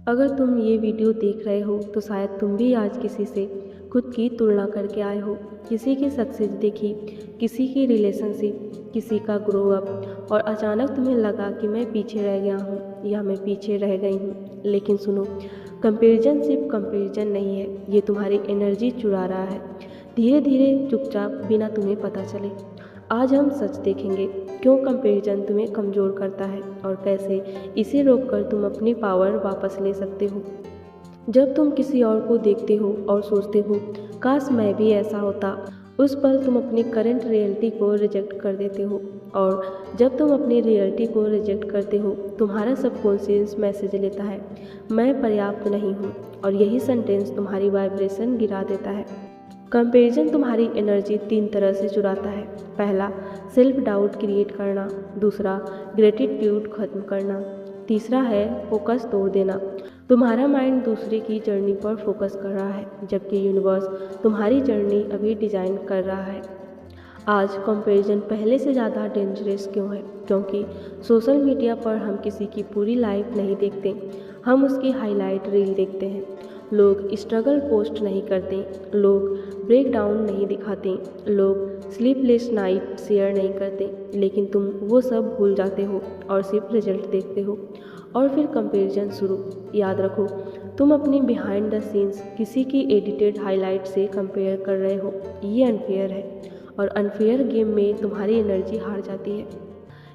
अगर तुम ये वीडियो देख रहे हो तो शायद तुम भी आज किसी से खुद की तुलना करके आए हो। किसी की सक्सेस देखी, किसी की रिलेशनशिप, किसी का ग्रो अप, और अचानक तुम्हें लगा कि मैं पीछे रह गया हूँ या मैं पीछे रह गई हूँ। लेकिन सुनो, कंपैरिजन सिर्फ कंपैरिजन नहीं है, ये तुम्हारी एनर्जी चुरा रहा है, धीरे धीरे, चुपचाप, बिना तुम्हें पता चले। आज हम सच देखेंगे क्यों कंपैरिजन तुम्हें कमज़ोर करता है और कैसे इसे रोककर तुम अपनी पावर वापस ले सकते हो। जब तुम किसी और को देखते हो और सोचते हो काश मैं भी ऐसा होता, उस पल तुम अपनी करंट रियलिटी को रिजेक्ट कर देते हो। और जब तुम अपनी रियलिटी को रिजेक्ट करते हो, तुम्हारा सबकॉन्शियस मैसेज लेता है, मैं पर्याप्त नहीं हूँ, और यही सेंटेंस तुम्हारी वाइब्रेशन गिरा देता है। कंपैरिजन तुम्हारी एनर्जी 3 तरह से चुराता है। पहला, सेल्फ डाउट क्रिएट करना। दूसरा, ग्रेटिट्यूड खत्म करना। तीसरा है फोकस तोड़ देना। तुम्हारा माइंड दूसरे की जर्नी पर फोकस कर रहा है, जबकि यूनिवर्स तुम्हारी जर्नी अभी डिज़ाइन कर रहा है। आज कंपैरिजन पहले से ज़्यादा डेंजरस क्यों है? क्योंकि सोशल मीडिया पर हम किसी की पूरी लाइफ नहीं देखते, हम उसकी हाईलाइट रील देखते हैं। लोग स्ट्रगल पोस्ट नहीं करते, लोग ब्रेक डाउन नहीं दिखाते, लोग स्लीपलेस नाइट शेयर नहीं करते, लेकिन तुम वो सब भूल जाते हो और सिर्फ रिजल्ट देखते हो। और फिर कंपैरिजन शुरू। याद रखो, तुम अपनी बिहाइंड द सीन्स किसी की एडिटेड हाईलाइट से कंपेयर कर रहे हो। ये अनफेयर है, और अनफेयर गेम में तुम्हारी एनर्जी हार जाती है।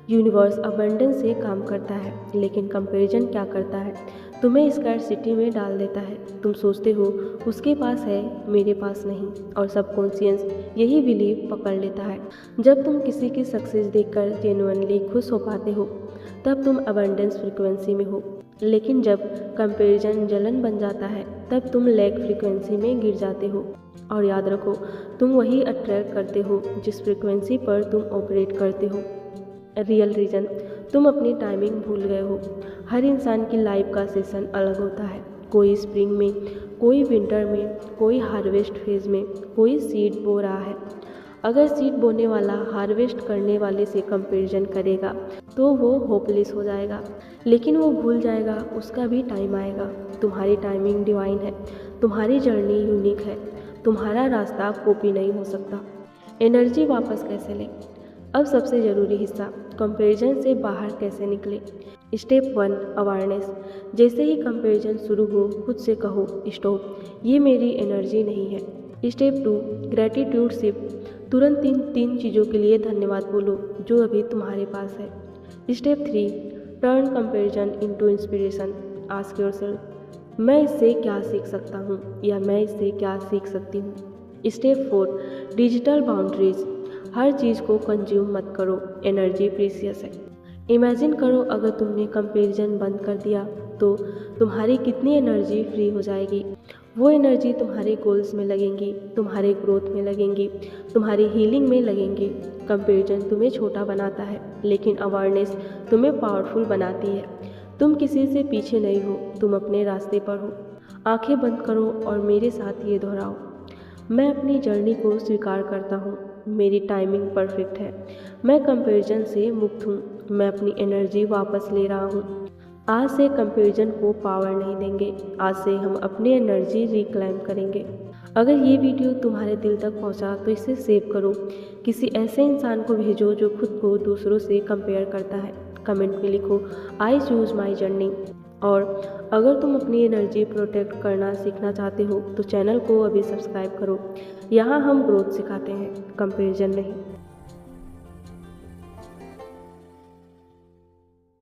यूनिवर्स अबंडेंस से काम करता है, लेकिन कंपैरिजन क्या करता है? तुम्हें स्कैरसिटी में डाल देता है। तुम सोचते हो उसके पास है, मेरे पास नहीं, और सबकॉन्शियस यही बिलीव पकड़ लेता है। जब तुम किसी की सक्सेस देखकर जेन्युइनली खुश हो पाते हो, तब तुम अबंडेंस फ्रीक्वेंसी में हो। लेकिन जब कंपैरिजन जलन बन जाता है, तब तुम लैक फ्रीक्वेंसी में गिर जाते हो। और याद रखो, तुम वही अट्रैक्ट करते हो जिस फ्रीक्वेंसी पर तुम ऑपरेट करते हो। रियल रीज़न, तुम अपनी टाइमिंग भूल गए हो। हर इंसान की लाइफ का सेशन अलग होता है। कोई स्प्रिंग में, कोई विंटर में, कोई हार्वेस्ट फेज में, कोई सीड बो रहा है। अगर सीड बोने वाला हार्वेस्ट करने वाले से कंपैरिजन करेगा तो वो होपलेस हो जाएगा, लेकिन वो भूल जाएगा उसका भी टाइम आएगा। तुम्हारी टाइमिंग डिवाइन है, तुम्हारी जर्नी यूनिक है, तुम्हारा रास्ता कॉपी नहीं हो सकता। एनर्जी वापस कैसे लें? अब सबसे ज़रूरी हिस्सा, कंपैरिजन से बाहर कैसे निकले। Step 1, awareness. जैसे ही कंपैरिजन शुरू हो, खुद से कहो स्टॉप, ये मेरी एनर्जी नहीं है। Step 2, gratitude shift. तुरंत तीन चीज़ों के लिए धन्यवाद बोलो जो अभी तुम्हारे पास है। Step 3, turn comparison into inspiration. Ask yourself, मैं इससे क्या सीख सकता हूँ, या मैं इससे क्या सीख सकती हूँ। Step 4, digital boundaries. हर चीज़ को कंज्यूम मत करो, एनर्जी प्रीसियस है। इमेजिन करो अगर तुमने कंपैरिजन बंद कर दिया तो तुम्हारी कितनी एनर्जी फ्री हो जाएगी। वो एनर्जी तुम्हारे गोल्स में लगेंगी, तुम्हारे ग्रोथ में लगेंगी, तुम्हारी हीलिंग में लगेंगी। कंपैरिजन तुम्हें छोटा बनाता है, लेकिन अवेयरनेस तुम्हें पावरफुल बनाती है। तुम किसी से पीछे नहीं हो, तुम अपने रास्ते पर हो। आंखें बंद करो और मेरे साथ ये दोहराओ, मैं अपनी जर्नी को स्वीकार करता हूँ, मेरी टाइमिंग परफेक्ट है, मैं कंपैरिजन से मुक्त हूँ, मैं अपनी एनर्जी वापस ले रहा हूँ। आज से कंपैरिजन को पावर नहीं देंगे, आज से हम अपनी एनर्जी रिक्लेम करेंगे। अगर ये वीडियो तुम्हारे दिल तक पहुँचा तो इसे सेव करो, किसी ऐसे इंसान को भेजो जो खुद को दूसरों से कंपेयर करता है। कमेंट में लिखो, आई चूज़ माई जर्नी। और अगर तुम अपनी एनर्जी प्रोटेक्ट करना सीखना चाहते हो तो चैनल को अभी सब्सक्राइब करो। यहाँ हम ग्रोथ सिखाते हैं, कंपैरिजन नहीं।